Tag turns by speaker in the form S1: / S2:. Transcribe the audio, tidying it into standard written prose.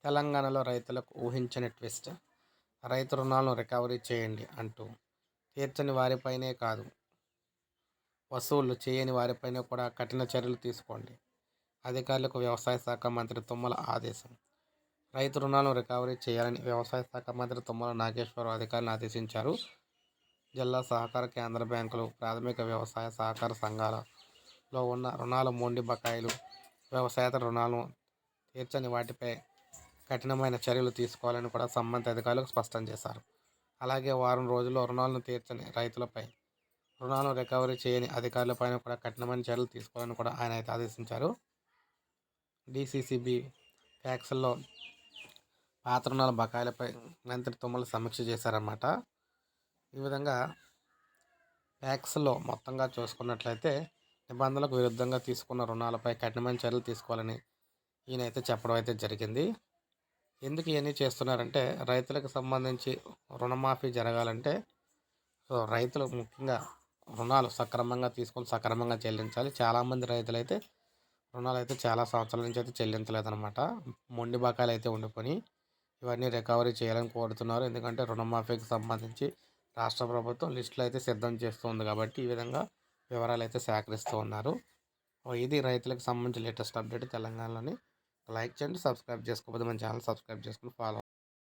S1: తెలంగాణలో రైతులకు ఊహించని ట్విస్ట్. రైతు రుణాలను రికవరీ చేయండి అంటూ తీర్చని వారిపైనే కాదు, వసూళ్లు చేయని వారిపైన కూడా కఠిన చర్యలు తీసుకోండి. అధికారులకు వ్యవసాయ శాఖ మంత్రి తుమ్మల ఆదేశం. రైతు రుణాలను రికవరీ చేయాలని వ్యవసాయ శాఖ మంత్రి తుమ్మల నాగేశ్వరరావు అధికారులను ఆదేశించారు. జిల్లా సహకార కేంద్ర బ్యాంకులు, ప్రాథమిక వ్యవసాయ సహకార సంఘాలలో ఉన్న రుణాల మొండి బకాయిలు, వ్యవసాయేతర రుణాలను తీర్చని వాటిపై కఠినమైన చర్యలు తీసుకోవాలని కూడా సంబంధిత అధికారులకు స్పష్టం చేశారు. అలాగే వారం రోజుల్లో రుణాలను తీర్చని రైతులపై, రుణాలను రికవరీ చేయని అధికారులపైన కూడా కఠినమైన చర్యలు తీసుకోవాలని కూడా ఆయన అయితే ఆదేశించారు. డీసీసీబీ ట్యాక్స్లో పాత రుణాల బకాయిలపై మంత్రి తుమ్మల సమీక్ష చేశారన్నమాట. ఈ విధంగా ట్యాక్స్లో మొత్తంగా చూసుకున్నట్లయితే నిబంధనలకు విరుద్ధంగా తీసుకున్న రుణాలపై కఠినమైన చర్యలు తీసుకోవాలని ఈయనైతే చెప్పడం అయితే జరిగింది. ఎందుకు ఇవన్నీ చేస్తున్నారంటే రైతులకు సంబంధించి రుణమాఫీ జరగాలంటే రైతులు ముఖ్యంగా రుణాలు సక్రమంగా తీసుకొని సక్రమంగా చెల్లించాలి. చాలామంది రైతులు అయితే రుణాలు అయితే చాలా సంవత్సరాల నుంచి అయితే చెల్లించలేదన్నమాట. మొండి బకాయిలు అయితే ఉండిపోయి ఇవన్నీ రికవరీ చేయాలని కోరుతున్నారు. ఎందుకంటే రుణమాఫీకి సంబంధించి రాష్ట్ర ప్రభుత్వం లిస్టులు అయితే సిద్ధం చేస్తుంది కాబట్టి ఈ విధంగా వివరాలు అయితే సేకరిస్తూ ఉన్నారు. ఇది రైతులకు సంబంధించి లేటెస్ట్ అప్డేట్ తెలంగాణలోని. లైక్ చేయండి, సబ్స్క్రైబ్ చేసుకోకపోతే మన ఛానల్ సబ్స్క్రైబ్ చేసుకుని ఫాలో